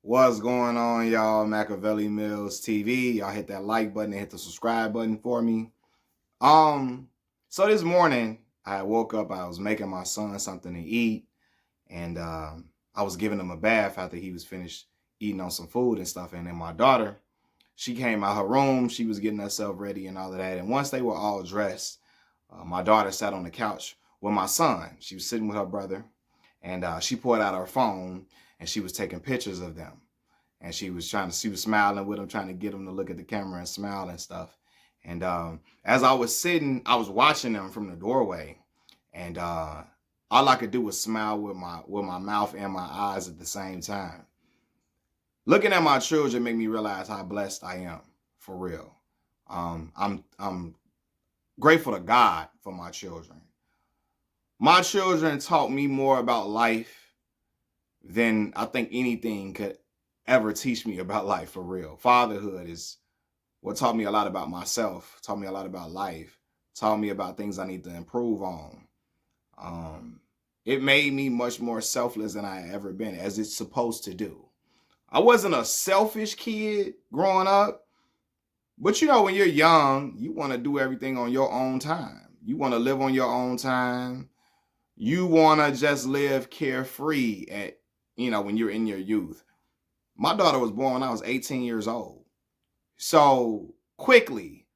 What's going on, y'all? Machiavelli Mills TV. Y'all hit that like button and hit the subscribe button for me. Um, so this morning I woke up, I was making my son something to eat, and I was giving him a bath after he was finished eating on some food and stuff. And then my daughter, she came out her room, she was getting herself ready and all of that. And once they were all dressed, my daughter sat on the couch with my son. She was sitting with her brother, and she pulled out her phone and she was taking pictures of them. And she was smiling with him, trying to get him to look at the camera and smile and stuff. And as I was sitting, I was watching them from the doorway, and all I could do was smile with my mouth and my eyes at the same time. Looking at my children made me realize how blessed I am, for real. I'm grateful to God for my children. My children taught me more about life than I think anything could ever teach me about life, for real. Fatherhood is what taught me a lot about myself, taught me a lot about life, taught me about things I need to improve on. It made me much more selfless than I had ever been, as it's supposed to do. I wasn't a selfish kid growing up, but when you're young, you want to do everything on your own time. You want to live on your own time. You want to just live carefree when you're in your youth. My daughter was born when I was 18 years old. So quickly,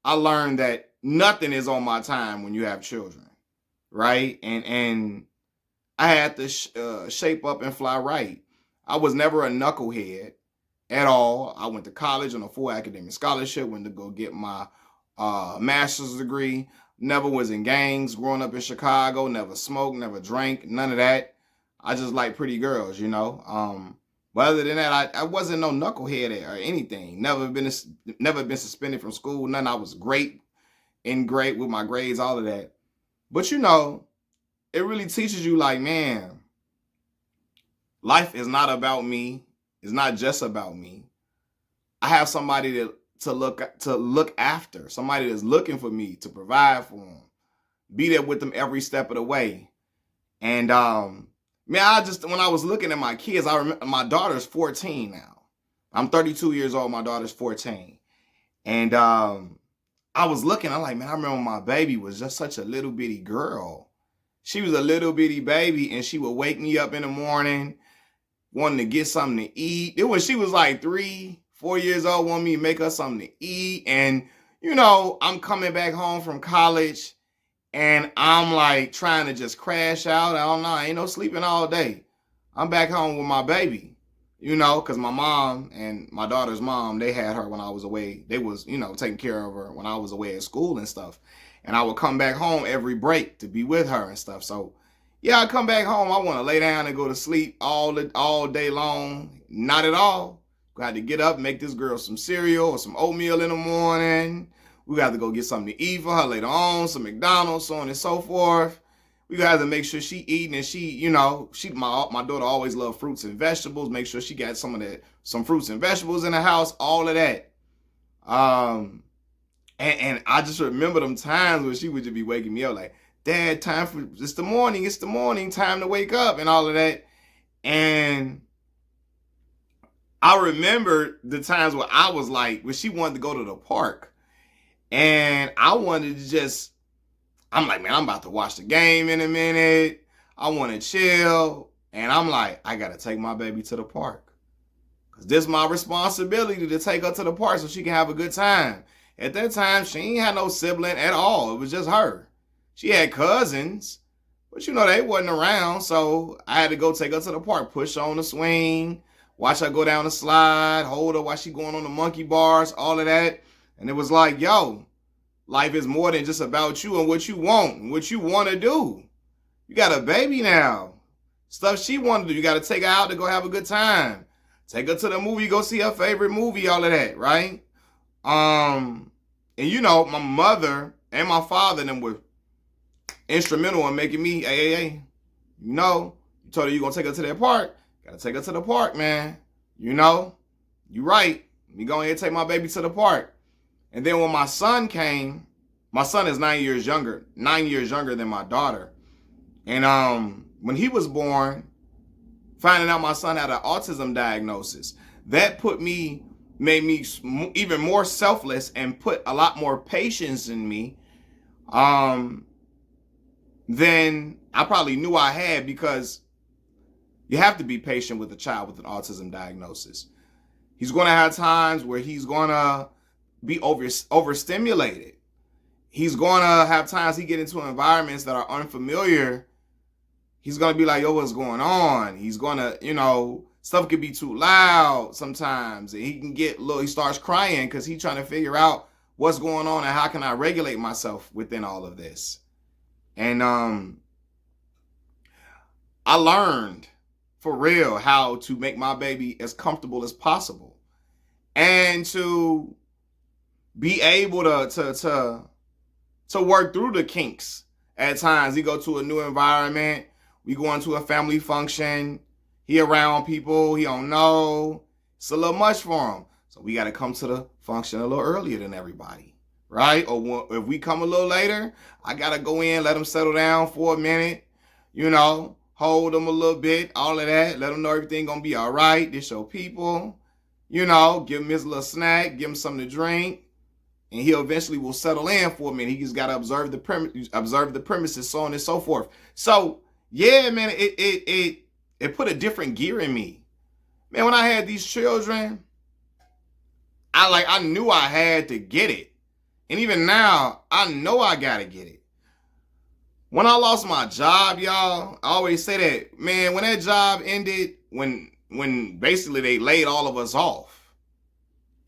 I learned that nothing is on my time when you have children, right? And I had to shape up and fly right. I was never a knucklehead at all. I went to college on a full academic scholarship, went to go get my master's degree. Never was in gangs growing up in Chicago, never smoked, never drank, none of that. I just like pretty girls, But other than that, I wasn't no knucklehead or anything. Never been suspended from school. None. I was great with my grades, all of that. But it really teaches you, like, man, life is not about me. It's not just about me. I have somebody to look after. Somebody that's looking for me, to provide for them, be there with them every step of the way. And man, when I was looking at my kids, I remember my daughter's 14 now. I'm 32 years old. My daughter's 14. And I was looking, I'm like, man, I remember my baby was just such a little bitty girl. She was a little bitty baby, and she would wake me up in the morning wanting to get something to eat. It was, she was like 3-4 years old, wanting me to make her something to eat. And, I'm coming back home from college, and I'm like trying to just crash out. I don't know. I ain't no sleeping all day. I'm back home with my baby, because my mom and my daughter's mom, they had her when I was away. They was, taking care of her when I was away at school and stuff. And I would come back home every break to be with her and stuff. So, yeah, I come back home. I want to lay down and go to sleep all day long. Not at all. Got to get up, make this girl some cereal or some oatmeal in the morning. We got to go get something to eat for her later on, some McDonald's, so on and so forth. We got to make sure she eating, and my daughter always loved fruits and vegetables. Make sure she got some fruits and vegetables in the house, all of that. And I just remember them times when she would just be waking me up like, Dad, it's the morning, time to wake up and all of that. And I remember the times where I was like, when she wanted to go to the park, and I wanted to I'm like, man, I'm about to watch the game in a minute. I want to chill. And I'm like, I got to take my baby to the park. Because this is my responsibility to take her to the park so she can have a good time. At that time, she ain't had no sibling at all. It was just her. She had cousins, but they wasn't around. So I had to go take her to the park, push her on the swing, watch her go down the slide, hold her while she going on the monkey bars, all of that. And it was like, yo, life is more than just about you and what you want and what you want to do. You got a baby now. Stuff she wanted to do. You got to take her out to go have a good time. Take her to the movie, go see her favorite movie, all of that, right? And my mother and my father them were instrumental in making me, hey. You told her you going to take her to that park. Got to take her to the park, man. You right. Me go ahead and take my baby to the park. And then when my son came, my son is 9 years younger than my daughter. And when he was born, finding out my son had an autism diagnosis. That made me even more selfless and put a lot more patience in me than I probably knew I had, because you have to be patient with a child with an autism diagnosis. He's going to have times where he's going to be overstimulated. He's going to have times he get into environments that are unfamiliar. He's going to be like, yo, what's going on? He's going to, stuff can be too loud sometimes. And he can he starts crying because he's trying to figure out what's going on and how can I regulate myself within all of this. And I learned for real how to make my baby as comfortable as possible, and to be able to work through the kinks. At times, he go to a new environment. We go into a family function. He around people he don't know. It's a little much for him. So we got to come to the function a little earlier than everybody, right? Or if we come a little later, I got to go in, let him settle down for a minute, hold him a little bit, all of that. Let him know everything going to be all right. This your people, give him his little snack, give him something to drink. And he eventually will settle in for a minute. He just got to observe the premises, so on and so forth. So, yeah, man, it put a different gear in me. Man, when I had these children, I knew I had to get it. And even now, I know I got to get it. When I lost my job, y'all, I always say that, man, when that job ended, when basically they laid all of us off,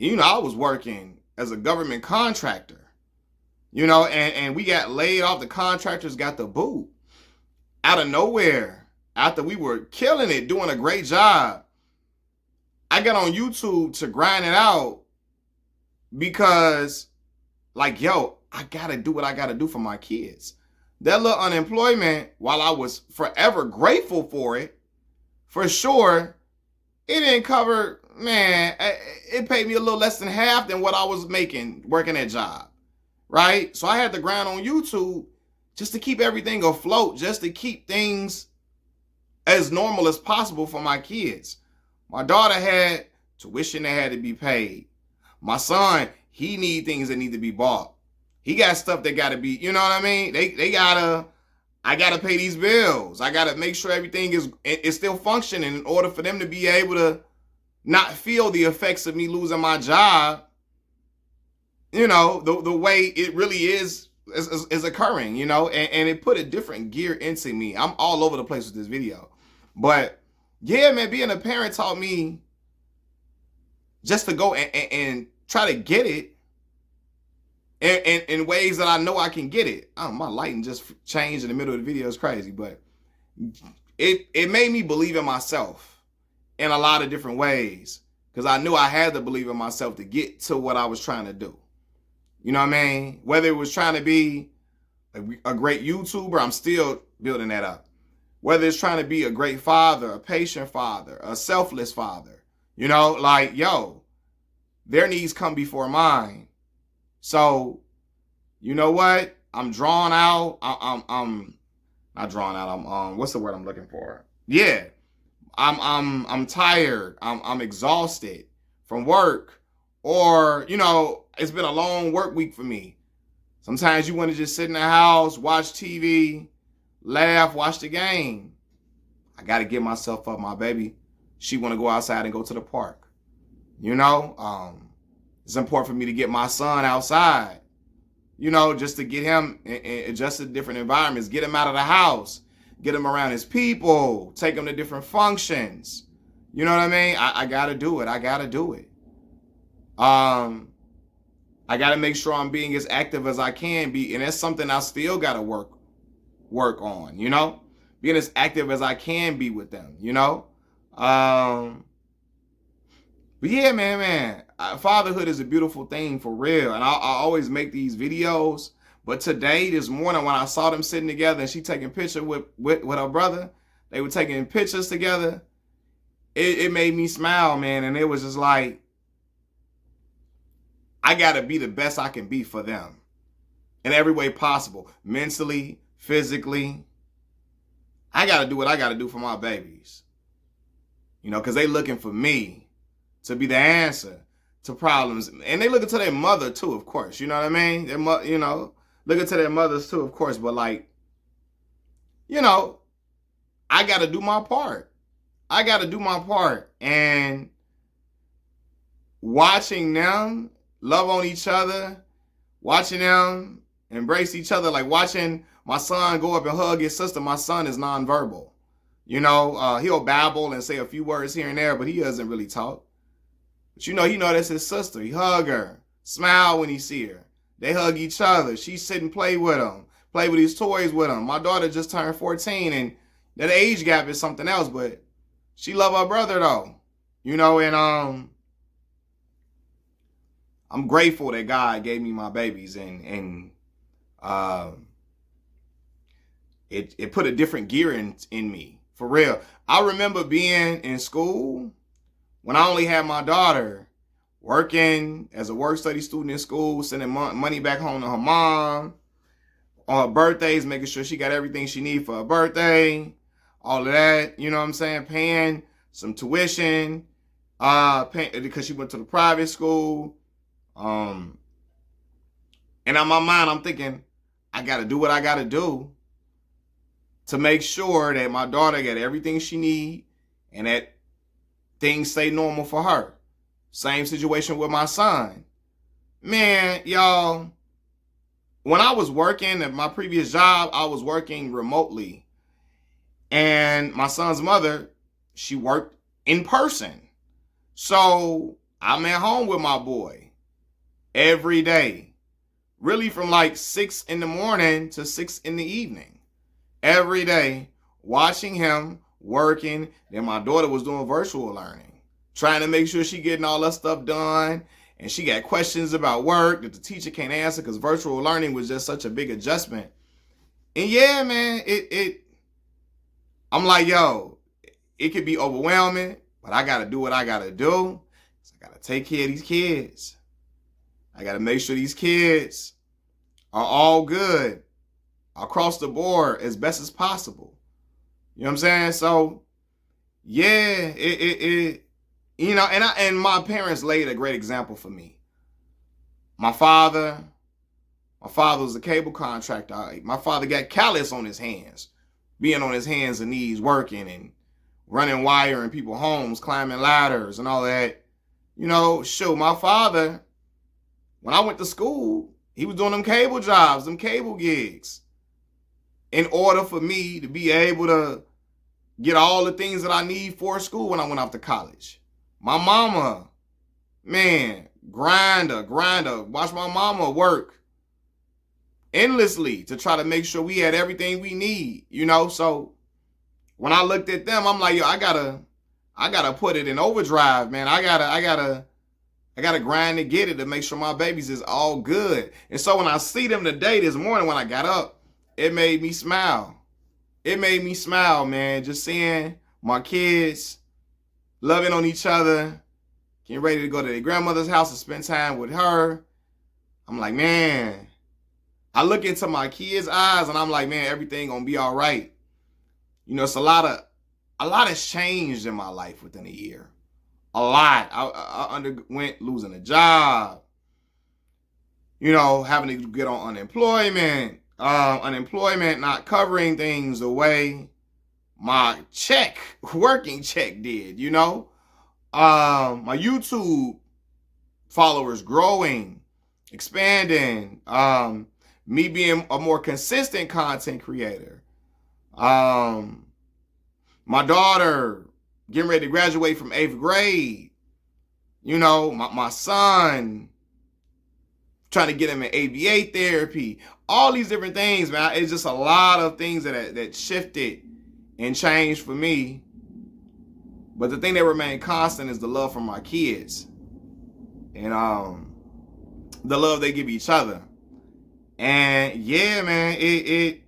I was working as a government contractor, and we got laid off. The contractors got the boot out of nowhere after we were killing it, doing a great job. I got on YouTube to grind it out because, I got to do what I got to do for my kids. That little unemployment, while I was forever grateful for it, for sure, it didn't cover, man, it paid me a little less than half than what I was making working that job, right? So I had to grind on YouTube just to keep everything afloat, just to keep things as normal as possible for my kids. My daughter had tuition that had to be paid. My son, he need things that need to be bought. He got stuff that got to be, you know what I mean? I got to pay these bills. I got to make sure everything is still functioning in order for them to be able to not feel the effects of me losing my job, the way it really is occurring, and it put a different gear into me. I'm all over the place with this video. But yeah, man, being a parent taught me just to go and try to get it in ways that I know I can get it. Oh, my lighting just changed in the middle of the video. It's crazy, but it made me believe in myself in a lot of different ways, because I knew I had to believe in myself to get to what I was trying to do. You know what I mean? Whether it was trying to be a great YouTuber, I'm still building that up. Whether it's trying to be a great father, a patient father, a selfless father, their needs come before mine. So, you know what? I'm drawn out. I'm not drawn out. I'm what's the word I'm looking for? Yeah. I'm tired. I'm exhausted from work, or it's been a long work week for me. Sometimes you want to just sit in the house, watch TV, laugh, watch the game. I got to get myself up. My baby, she want to go outside and go to the park. It's important for me to get my son outside, just to get him adjusted to different environments, get him out of the house, get him around his people, take him to different functions. You know what I mean? I got to do it. I got to do it. I got to make sure I'm being as active as I can be. And that's something I still got to work on, being as active as I can be with them, But yeah, man, fatherhood is a beautiful thing for real. And I always make these videos. But today, this morning, when I saw them sitting together and she taking pictures with her brother, they were taking pictures together, it made me smile, man. And it was just like, I got to be the best I can be for them in every way possible. Mentally, physically. I got to do what I got to do for my babies. because they looking for me to be the answer to problems. And they looking to their mother too, of course. You know what I mean? Their looking to their mothers too, of course. But like, I got to do my part. I got to do my part. And watching them love on each other, watching them embrace each other, like watching my son go up and hug his sister. My son is nonverbal. He'll babble and say a few words here and there, but he doesn't really talk. But he know that's his sister. He hug her, smile when he see her. They hug each other. She sit and play with him, play with his toys with him. My daughter just turned 14, and that age gap is something else, but she love her brother though. And I'm grateful that God gave me my babies, and it put a different gear in me, for real. I remember being in school when I only had my daughter, working as a work-study student in school, sending money back home to her mom on her birthdays, making sure she got everything she needs for her birthday, all of that, you know what I'm saying, paying some tuition, because she went to the private school. And on my mind, I'm thinking, I got to do what I got to do to make sure that my daughter got everything she need and that things stay normal for her. Same situation with my son. Man, y'all, when I was working at my previous job, I was working remotely. And my son's mother, she worked in person. So I'm at home with my boy every day. Really from like 6 in the morning to 6 in the evening. Every day, watching him, working. Then my daughter was doing virtual learning, trying to make sure she getting all that stuff done. And she got questions about work that the teacher can't answer because virtual learning was just such a big adjustment. And yeah, man, I'm like, yo, it could be overwhelming, but I got to do what I got to do. So I got to take care of these kids. I got to make sure these kids are all good across the board as best as possible. You know what I'm saying? So, yeah, and my parents laid a great example for me. My father was a cable contractor. My father got callus on his hands, being on his hands and knees working and running wire in people's homes, climbing ladders and all that. My father, when I went to school, he was doing them cable jobs, them cable gigs, in order for me to be able to get all the things that I need for school when I went off to college. My mama, man, grinder, watch my mama work endlessly to try to make sure we had everything we need, So when I looked at them, I'm like, yo, I gotta put it in overdrive, man. I gotta grind to get it to make sure my babies is all good. And so when I see them today, this morning when I got up, it made me smile. It made me smile, man, just seeing my kids loving on each other, getting ready to go to their grandmother's house and spend time with her. I'm like, man, I look into my kids' eyes and I'm like, man, everything gonna be all right. It's a lot has changed in my life within a year. A lot. I underwent losing a job, having to get on unemployment, not covering things the way my working check did, my YouTube followers growing, expanding, me being a more consistent content creator, my daughter getting ready to graduate from 8th grade, my son trying to get him in ABA therapy, all these different things, man. It's just a lot of things that shifted and changed for me. But the thing that remained constant is the love from my kids and the love they give each other. And yeah, man, it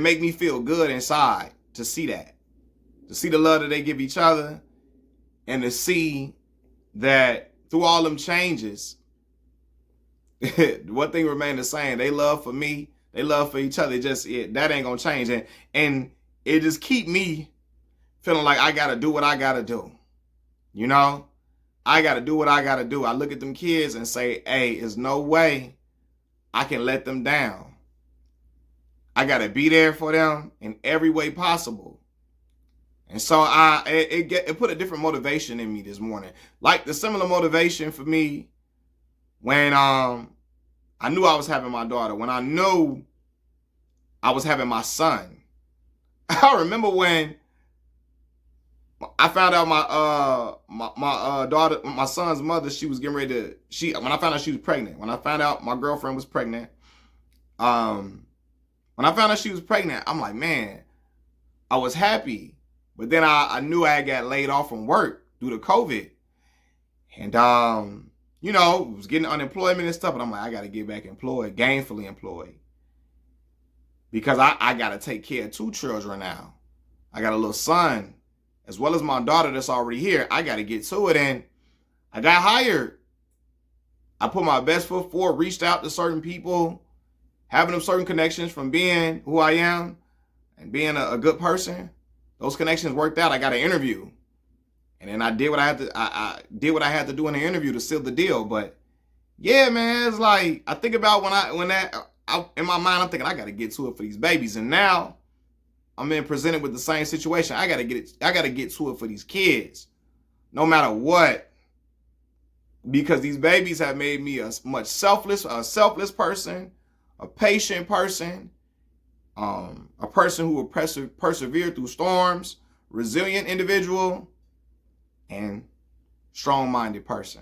make me feel good inside to see that, to see the love that they give each other, and to see that through all them changes, one thing remained the same. They love for me. They love for each other. That ain't gonna change. And it just keep me feeling like I got to do what I got to do. You know, I got to do what I got to do. I look at them kids and say, hey, there's no way I can let them down. I got to be there for them in every way possible. And so it put a different motivation in me this morning. Like the similar motivation for me when I knew I was having my daughter, when I knew I was having my son. I remember when I found out my daughter, my son's mother, she was getting ready to, when I found out she was pregnant, when I found out my girlfriend was pregnant, when I found out she was pregnant, I'm like, man, I was happy. But then I knew I got laid off from work due to COVID. And, you know, was getting unemployment and stuff. But I'm like, I got to get back employed, gainfully employed. Because I got to take care of 2 children now. I got a little son, as well as my daughter that's already here. I got to get to it. And I got hired. I put my best foot forward, reached out to certain people, having them certain connections from being who I am and being a good person. Those connections worked out. I got an interview. And then I did what I had to I did what I had to do in the interview to seal the deal. But yeah, man, it's like I think about in my mind, I'm thinking I got to get to it for these babies. And now I'm being presented with the same situation. I got to get to it for these kids, no matter what. Because these babies have made me a selfless person, a patient person, a person who will persevere through storms, resilient individual, and strong-minded person.